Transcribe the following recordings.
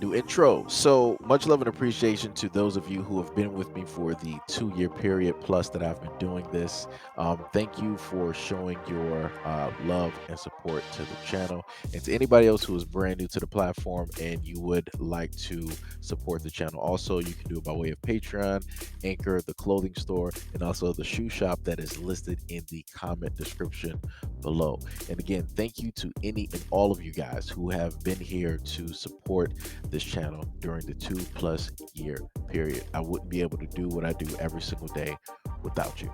New intro. So much love and appreciation to those of you who have been with me for the 2 year period plus that I've been doing this. Thank you for showing your love and support to the channel. And to anybody else who is brand new to the platform and you would like to support the channel, also you can do it by way of Patreon, Anchor, the clothing store, and also the shoe shop that is listed in the comment description below. And again, thank you to any and all of you guys who have been here to support this channel during the 2+ year period. I wouldn't be able to do what I do every single day without you.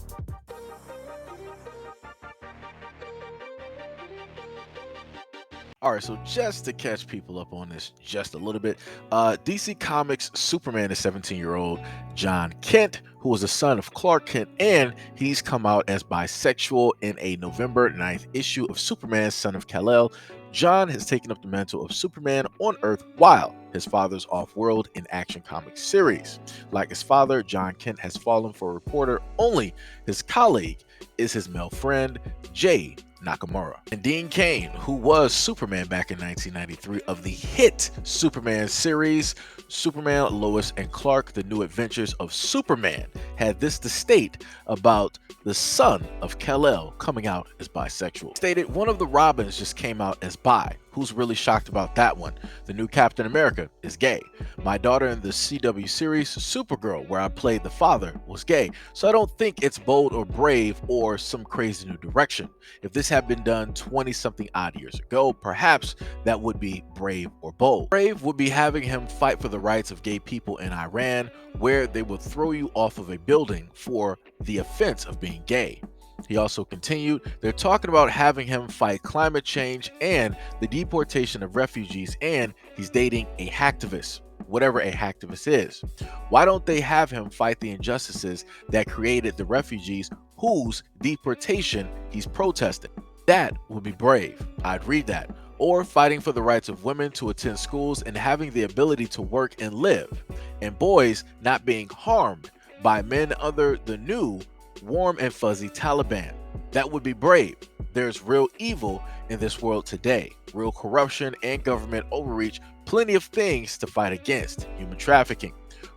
All right, so just to catch people up on this just a little bit, DC Comics Superman is 17-year-old John Kent, who was the son of Clark Kent, and he's come out as bisexual in a November 9th issue of Superman, Son of Kal-El. John has taken up the mantle of Superman on Earth while his father's off-world in Action Comics series. Like his father, John Kent has fallen for a reporter. Only his colleague is his male friend, Jay Nakamura. And Dean Cain, who was Superman back in 1993 of the hit Superman series, Superman, Lois, and Clark, The New Adventures of Superman, had this to state about the son of Kal-El coming out as bisexual. Stated, one of the Robins just came out as bi. Who's really shocked about that one? The new Captain America is gay. My daughter in the CW series Supergirl, where I played the father, was gay. So I don't think it's bold or brave or some crazy new direction. If this had been done 20-something odd years ago, perhaps that would be brave or bold. Brave would be having him fight for the rights of gay people in Iran, where they would throw you off of a building for the offense of being gay. He also continued, they're talking about having him fight climate change and the deportation of refugees, and he's dating a hacktivist, whatever a hacktivist is. Why don't they have him fight the injustices that created the refugees whose deportation he's protesting? That would be brave. I'd read that. Or fighting for the rights of women to attend schools and having the ability to work and live, and boys not being harmed by men under the new warm and fuzzy Taliban. That would be brave. There's real evil in this world today, real corruption and government overreach, plenty of things to fight against, human trafficking,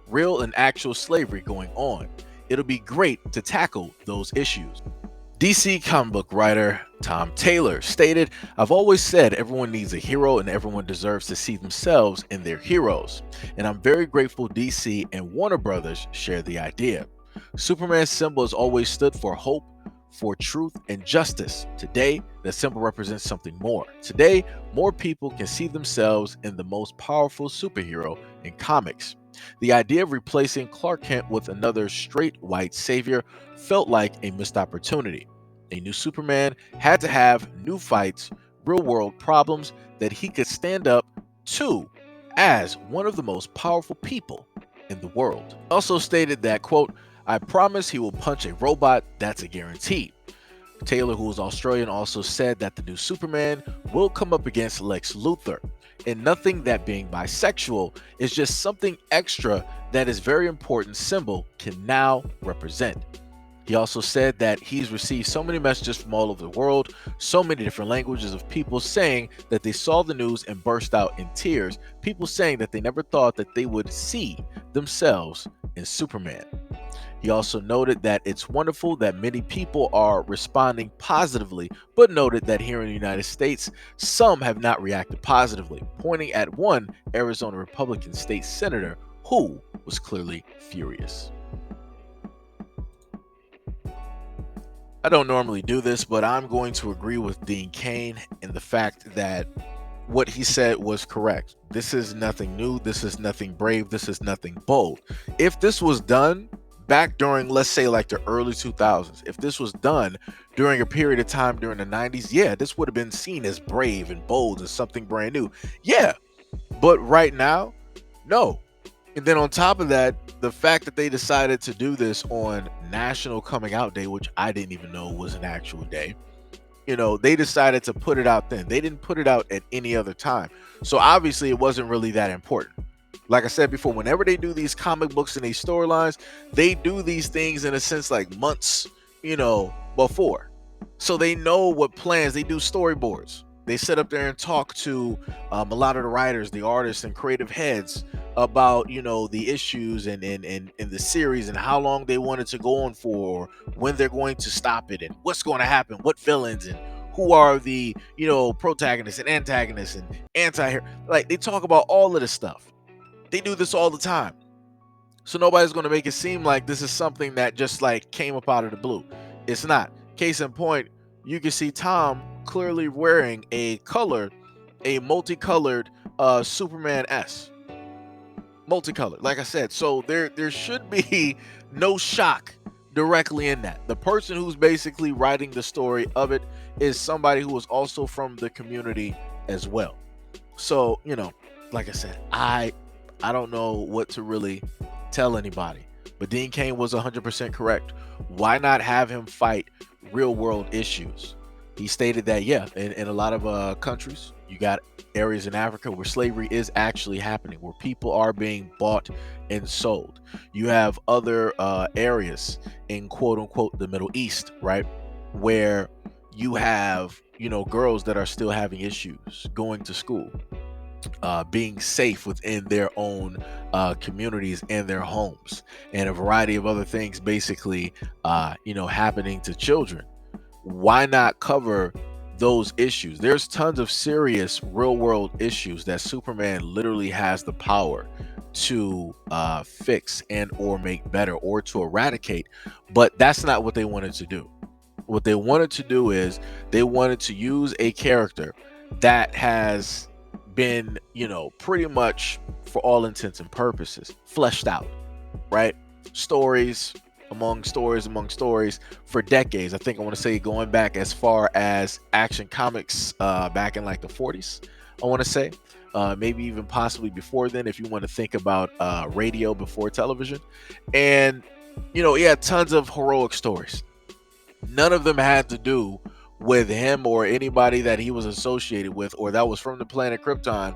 real and actual slavery going on. It'll be great to tackle those issues. DC comic book writer Tom Taylor stated, I've always said everyone needs a hero and everyone deserves to see themselves in their heroes. And I'm very grateful DC and Warner Brothers share the idea. Superman's symbol has always stood for hope, for truth and justice. Today, that symbol represents something more. Today, more people can see themselves in the most powerful superhero in comics. The idea of replacing Clark Kent with another straight white savior felt like a missed opportunity. A new Superman had to have new fights, real world problems that he could stand up to as one of the most powerful people in the world. Also stated that, quote, I promise he will punch a robot, that's a guarantee. Taylor, who is Australian, also said that the new Superman will come up against Lex Luthor, and nothing that being bisexual is just something extra that his very important symbol can now represent. He also said that he's received so many messages from all over the world, so many different languages of people saying that they saw the news and burst out in tears, people saying that they never thought that they would see themselves in Superman. He also noted that it's wonderful that many people are responding positively, but noted that here in the United States, some have not reacted positively, pointing at one Arizona Republican state senator who was clearly furious. I don't normally do this, but I'm going to agree with Dean Cain in the fact that what he said was correct. This is nothing new. This is nothing brave. This is nothing bold. If this was done back during, let's say, like the early 2000s, if this was done during a period of time during the 90s, yeah, this would have been seen as brave and bold and something brand new. Yeah, but right now, no. And then on top of that, the fact that they decided to do this on National Coming Out Day, which I didn't even know was an actual day, you know, they decided to put it out then. They didn't put it out at any other time. So obviously it wasn't really that important. Like I said before, whenever they do these comic books and these storylines, they do these things in a sense like months, you know, before. So they know what plans, they do storyboards. They sit up there and talk to a lot of the writers, the artists, and creative heads about the issues and in the series and how long they want it to go on for, or when they're going to stop it, and what's going to happen, what villains, and who are the protagonists and antagonists and anti-hero. Like, they talk about all of this stuff. They do this all the time. So nobody's going to make it seem like this is something that just like came up out of the blue. It's not. Case in point, you can see Tom clearly wearing a multicolored Superman S. Multicolored, like I said. So there should be no shock directly in that. The person who's basically writing the story of it is somebody who is also from the community as well. So, like I said, I don't know what to really tell anybody. But Dean Cain was 100% correct. Why not have him fight real world issues? He stated that, yeah, in a lot of countries, you got areas in Africa where slavery is actually happening, where people are being bought and sold. You have other areas in quote unquote the Middle East, right, where you have, girls that are still having issues going to school, being safe within their own communities and their homes, and a variety of other things basically happening to children. Why not cover those issues? There's tons of serious real world issues that Superman literally has the power to fix and or make better or to eradicate, but that's not what they wanted to do. What they wanted to do is they wanted to use a character that has been, pretty much for all intents and purposes fleshed out, right? Stories among stories for decades. I think I want to say going back as far as Action Comics, back in like the 40s, I want to say. Maybe even possibly before then, if you want to think about radio before television. And, he had tons of heroic stories. None of them had to do with him or anybody that he was associated with or that was from the planet Krypton,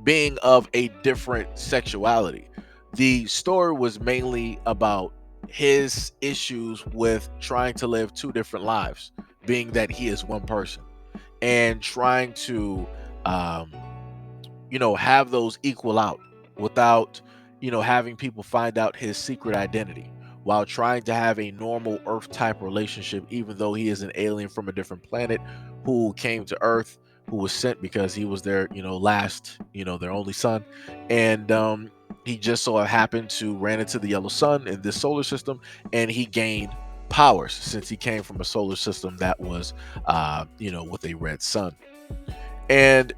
being of a different sexuality. The story was mainly about his issues with trying to live two different lives, being that he is one person, and trying to um, have those equal out without, having people find out his secret identity, while trying to have a normal Earth type relationship, even though he is an alien from a different planet who came to Earth, who was sent because he was their, last, their only son. And he just so happened to ran into the yellow sun in this solar system, and he gained powers since he came from a solar system that was, with a red sun. And,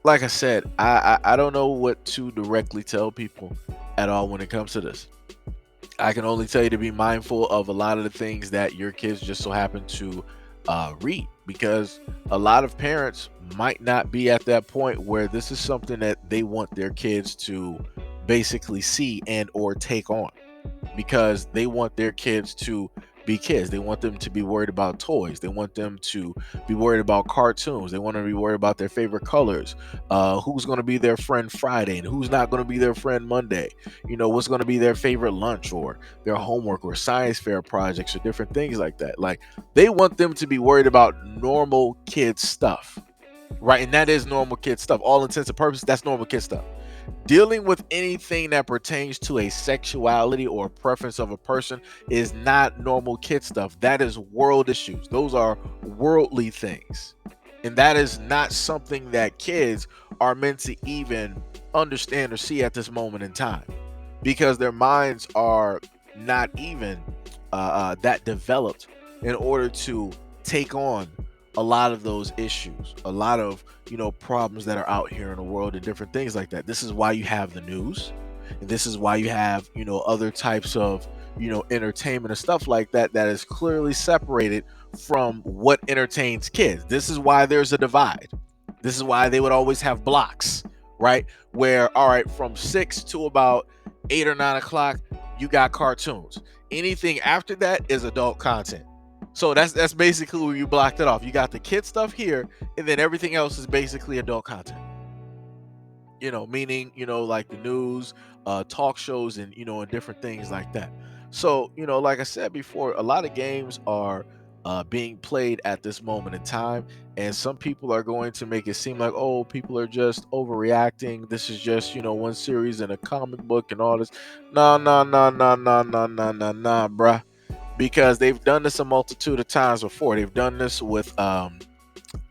like I said, I don't know what to directly tell people at all when it comes to this. I can only tell you to be mindful of a lot of the things that your kids just so happen to read, because a lot of parents might not be at that point where this is something that they want their kids to basically see and or take on, because they want their kids to be kids. They want them to be worried about toys. They want them to be worried about cartoons. They want to be worried about their favorite colors, who's going to be their friend Friday and who's not going to be their friend Monday, what's going to be their favorite lunch or their homework or science fair projects or different things like that. Like, they want them to be worried about normal kid stuff, right? And that is normal kid stuff. All intents and purposes, that's normal kid stuff. Dealing with anything that pertains to a sexuality or preference of a person is not normal kid stuff. That is world issues. Those are worldly things. And that is not something that kids are meant to even understand or see at this moment in time, because their minds are not even that developed in order to take on a lot of those issues, a lot of problems that are out here in the world and different things like that. This is why you have the news, and this is why you have other types of entertainment and stuff like that that is clearly separated from what entertains kids. This is why there's a divide. This is why they would always have blocks, right? Where, all right, from 6 to about 8 or 9 o'clock, you got cartoons. Anything after that is adult content. So that's basically where you blocked it off. You got the kid stuff here, and then everything else is basically adult content. Meaning, like the news, talk shows, and and different things like that. So, like I said before, a lot of games are being played at this moment in time. And some people are going to make it seem like, oh, people are just overreacting. This is just, one series in a comic book and all this. No, no, no, no, no, no, no, no, no, bruh. Because they've done this a multitude of times before. They've done this with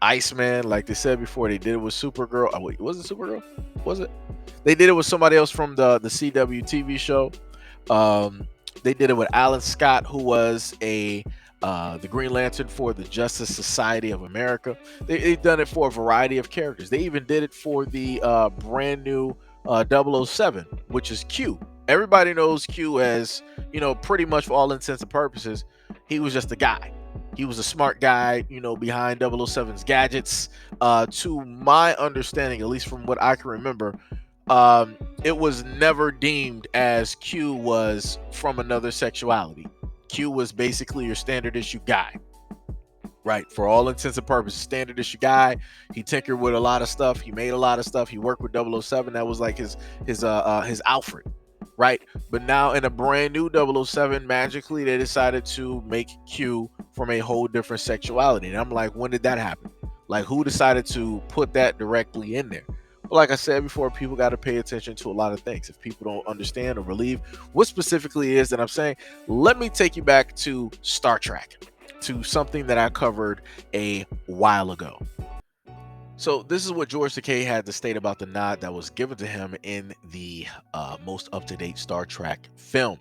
Iceman, like they said before. They did it with Supergirl. Oh, wait, was it Supergirl? Was it? They did it with somebody else from the CW TV show. They did it with Alan Scott, who was the Green Lantern for the Justice Society of America. They've done it for a variety of characters. They even did it for the brand new 007, which is Q. Everybody knows Q as, pretty much for all intents and purposes, he was just a guy. He was a smart guy, behind 007's gadgets. To my understanding, at least from what I can remember, it was never deemed as Q was from another sexuality. Q was basically your standard issue guy, right? For all intents and purposes, standard issue guy. He tinkered with a lot of stuff. He made a lot of stuff. He worked with 007. That was like his Alfred, right? But now in a brand new 007, magically they decided to make Q from a whole different sexuality. And I'm like, when did that happen? Like, who decided to put that directly in there? But like I said before, people got to pay attention to a lot of things. If people don't understand or believe what specifically it is that I'm saying, let me take you back to Star Trek, to something that I covered a while ago. So this is what George Takei had to state about the nod that was given to him in the most up-to-date Star Trek film.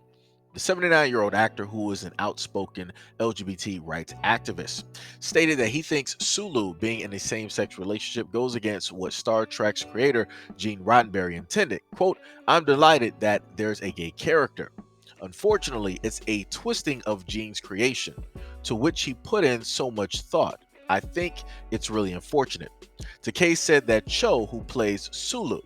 The 79-year-old actor, who is an outspoken LGBT rights activist, stated that he thinks Sulu being in a same-sex relationship goes against what Star Trek's creator Gene Roddenberry intended. Quote, "I'm delighted that there's a gay character. Unfortunately, it's a twisting of Gene's creation, to which he put in so much thought. I think it's really unfortunate." Takei said that Cho, who plays Sulu,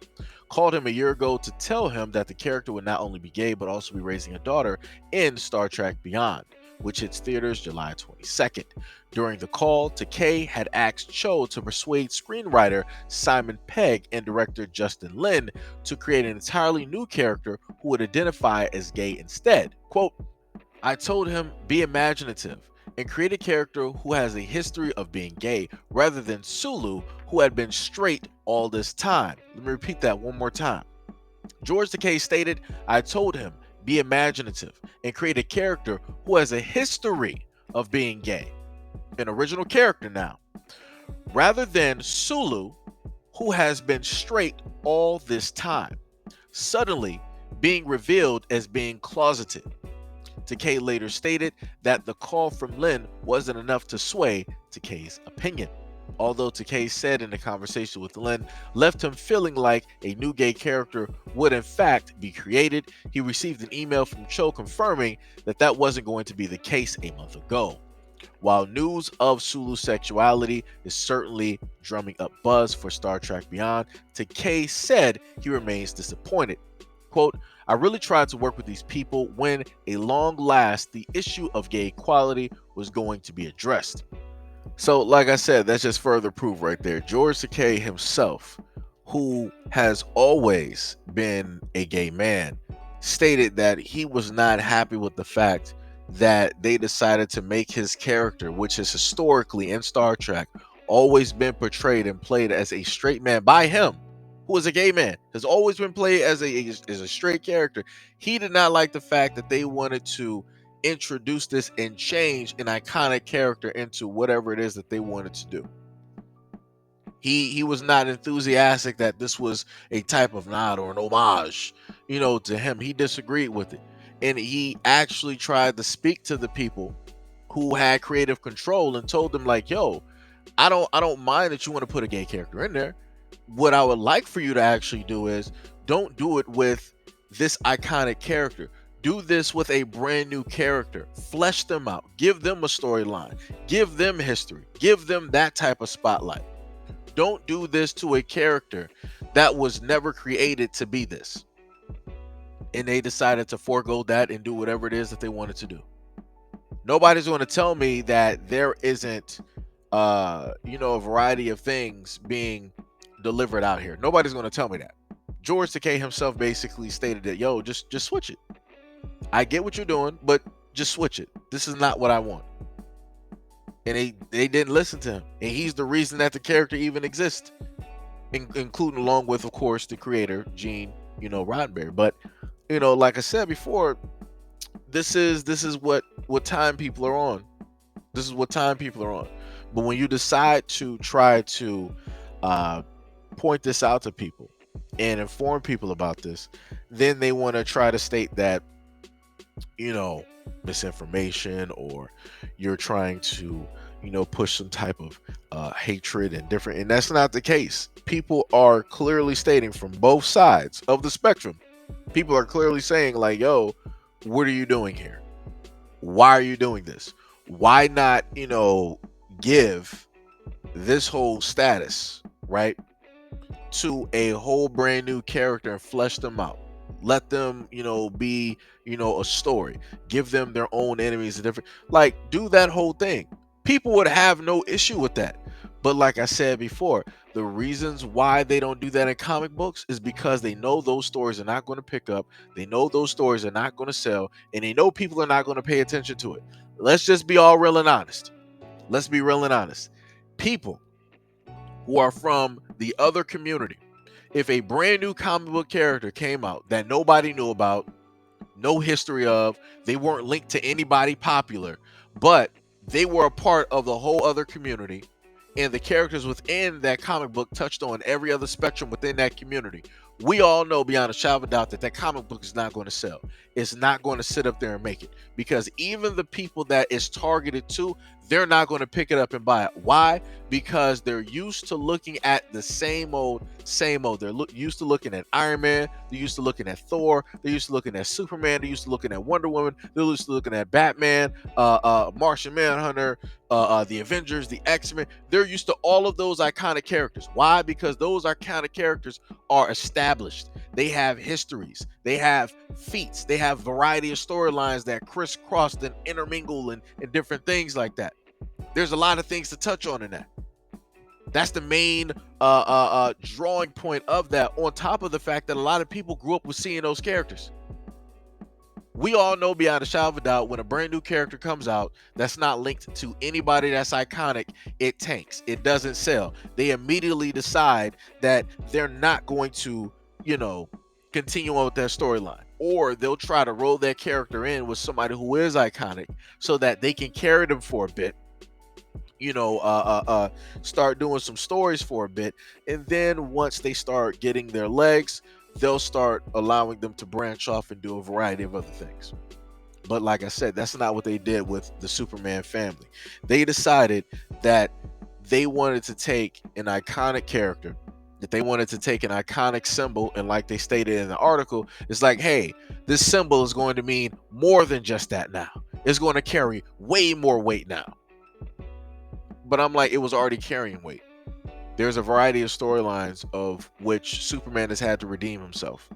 called him a year ago to tell him that the character would not only be gay but also be raising a daughter in Star Trek Beyond, which hits theaters July 22nd. During the call, Takei had asked Cho to persuade screenwriter Simon Pegg and director Justin Lin to create an entirely new character who would identify as gay instead. Quote, "I told him, be imaginative and create a character who has a history of being gay rather than Sulu, who had been straight all this time." Let me repeat that one more time. George Takei stated, "I told him, be imaginative and create a character who has a history of being gay." An original character now. Rather than Sulu, who has been straight all this time, suddenly being revealed as being closeted. Takei later stated that the call from Lin wasn't enough to sway Takei's opinion. Although Takei said in the conversation with Lin left him feeling like a new gay character would in fact be created, he received an email from Cho confirming that that wasn't going to be the case a month ago. While news of Sulu's sexuality is certainly drumming up buzz for Star Trek Beyond, Takei said he remains disappointed. Quote, "I really tried to work with these people when, at long last, the issue of gay equality was going to be addressed." So, like I said, that's just further proof right there. George Takei himself, who has always been a gay man, stated that he was not happy with the fact that they decided to make his character, which is historically in Star Trek always been portrayed and played as a straight man by him, who is a gay man, has always been played as a straight character. He did not like the fact that they wanted to introduce this and change an iconic character into whatever it is that they wanted to do. He was not enthusiastic that this was a type of nod or an homage, to him. He disagreed with it. And he actually tried to speak to the people who had creative control and told them, like, yo, I don't mind that you want to put a gay character in there. What I would like for you to actually do is don't do it with this iconic character. Do this with a brand new character. Flesh them out. Give them a storyline. Give them history. Give them that type of spotlight. Don't do this to a character that was never created to be this. And they decided to forego that and do whatever it is that they wanted to do. Nobody's going to tell me that there isn't a variety of things being delivered out here. Nobody's going to tell me that. George Takei himself basically stated that, yo, just switch it. I get what you're doing, but just switch it. This is not what I want. and they didn't listen to him, and he's the reason that the character even exists, including along with, of course, the creator Gene, Roddenberry. But like I said before, this is what time people are on. This is what time people are on. But when you decide to try to uh, point this out to people and inform people about this, then they want to try to state that, you know, misinformation, or you're trying to, push some type of hatred and different. And that's not the case. People are clearly stating from both sides of the spectrum. People are clearly saying, like, yo, what are you doing here? Why are you doing this? Why not, give this whole status, right, to a whole brand new character and flesh them out? Let them, be, a story. Give them their own enemies and different, like, do that whole thing. People would have no issue with that. But like I said before, the reasons why they don't do that in comic books is because they know those stories are not going to pick up. They know those stories are not going to sell, and they know people are not going to pay attention to it. Let's just be all real and honest. Let's be real and honest. People who are from the other community, if a brand new comic book character came out that nobody knew about, no history of, they weren't linked to anybody popular, but they were a part of the whole other community, and the characters within that comic book touched on every other spectrum within that community, we all know beyond a shadow of a doubt that that comic book is not going to sell. It's not going to sit up there and make it, because even the people that it's targeted to, they're not going to pick it up and buy it. Why? Because they're used to looking at the same old, same old. They're used to looking at Iron Man. They're used to looking at Thor. They're used to looking at Superman. They're used to looking at Wonder Woman. They're used to looking at Batman, Martian Manhunter, the Avengers, the X-Men. They're used to all of those iconic characters. Why? Because those iconic characters are established. They have histories. They have feats. They have variety of storylines that crisscross and intermingle and different things like that. There's a lot of things to touch on in that. That's the main drawing point of that, on top of the fact that a lot of people grew up with seeing those characters. We all know beyond a shadow of a doubt, when a brand new character comes out that's not linked to anybody that's iconic, it tanks. It doesn't sell. They immediately decide that they're not going to, continue on with that storyline. Or they'll try to roll that character in with somebody who is iconic so that they can carry them for a bit, start doing some stories for a bit, and then once they start getting their legs, they'll start allowing them to branch off and do a variety of other things. But like I said, that's not what they did with the Superman family. They decided that they wanted to take an iconic character, that they wanted to take an iconic symbol, and like they stated in the article, it's like, hey, this symbol is going to mean more than just that now. It's going to carry way more weight now. But I'm like, it was already carrying weight. There's a variety of storylines of which Superman has had to redeem himself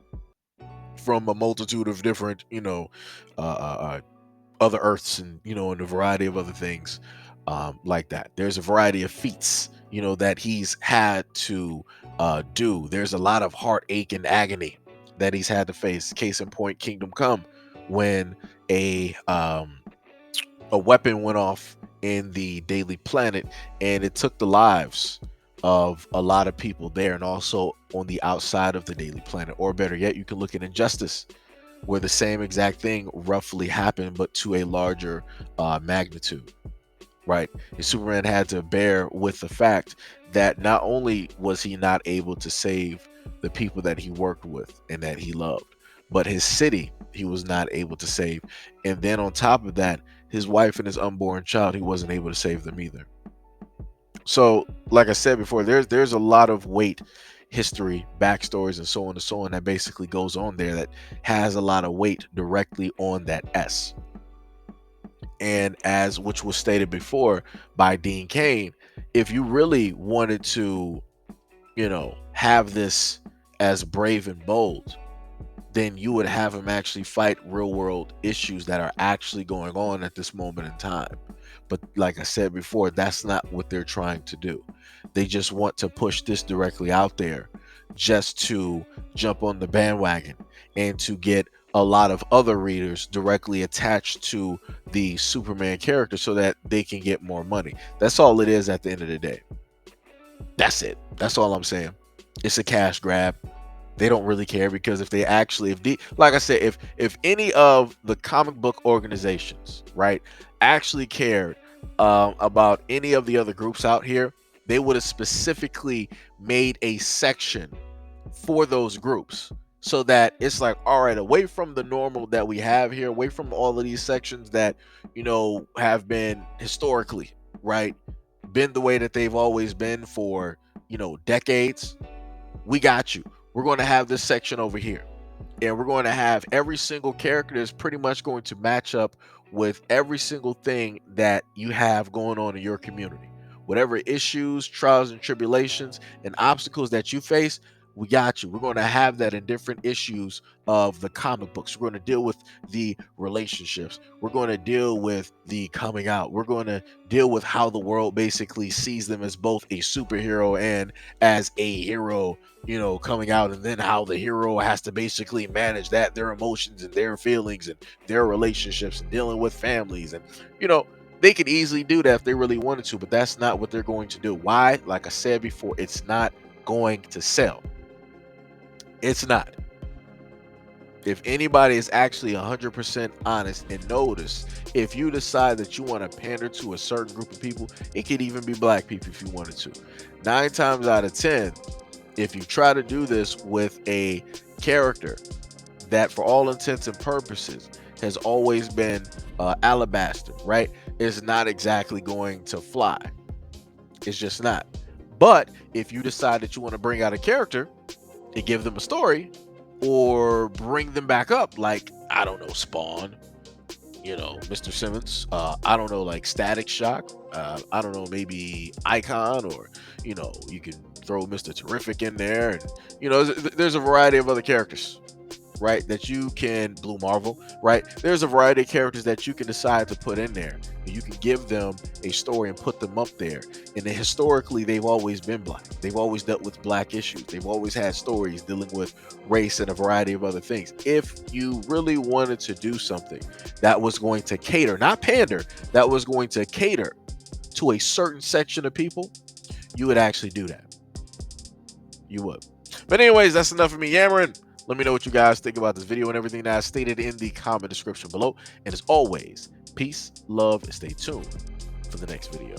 from a multitude of different, other Earths, and and a variety of other things like that. There's a variety of feats, that he's had to do. There's a lot of heartache and agony that he's had to face. Case in point, Kingdom Come, when a weapon went off in the Daily Planet, and it took the lives of a lot of people there, and also on the outside of the Daily Planet. Or better yet, you can look at Injustice, where the same exact thing roughly happened, but to a larger magnitude, right? And Superman had to bear with the fact that not only was he not able to save the people that he worked with and that he loved, but his city he was not able to save. And then on top of that, his wife and his unborn child, he wasn't able to save them either. So, like I said before, there's a lot of weight, history, backstories, and so on and so on that basically goes on there, that has a lot of weight directly on that S. And as which was stated before by Dean Cain, if you really wanted to, have this as brave and bold, then you would have him actually fight real world issues that are actually going on at this moment in time. But like I said before, that's not what they're trying to do. They just want to push this directly out there just to jump on the bandwagon and to get a lot of other readers directly attached to the Superman character so that they can get more money. That's all it is at the end of the day. That's it. That's all I'm saying. It's a cash grab. They don't really care, because if they actually, like I said, if any of the comic book organizations, right, actually cared about any of the other groups out here, they would have specifically made a section for those groups, so that it's like, all right, away from the normal that we have here, away from all of these sections that, have been historically, right, been the way that they've always been for, decades. We got you. We're going to have this section over here, and we're going to have every single character that's pretty much going to match up with every single thing that you have going on in your community. Whatever issues, trials, and tribulations and obstacles that you face, we got you. We're going to have that in different issues of the comic books. We're going to deal with the relationships. We're going to deal with the coming out. We're going to deal with how the world basically sees them as both a superhero and as a hero, coming out, and then how the hero has to basically manage that, their emotions and their feelings and their relationships and dealing with families. And, they could easily do that if they really wanted to, but that's not what they're going to do. Why? Like I said before, it's not going to sell. It's not. If anybody is actually 100% honest and notice, if you decide that you want to pander to a certain group of people, it could even be black people if you wanted to. 9 times out of 10, if you try to do this with a character that for all intents and purposes has always been alabaster, right, it's not exactly going to fly. It's just not. But if you decide that you want to bring out a character and give them a story, or bring them back up, like, I don't know, Spawn, Mr. Simmons, I don't know, like Static Shock, I don't know, maybe Icon, or you can throw Mr. Terrific in there, and there's a variety of other characters, right, that you can, Blue Marvel, right, there's a variety of characters that you can decide to put in there, and you can give them a story and put them up there. And then historically, they've always been black. They've always dealt with black issues. They've always had stories dealing with race and a variety of other things. If you really wanted to do something that was going to cater, not pander, that was going to cater to a certain section of people, you would actually do that. You would. But anyways, that's enough of me yammering. Let me know what you guys think about this video and everything that I stated in the comment description below. And as always, peace, love, and stay tuned for the next video.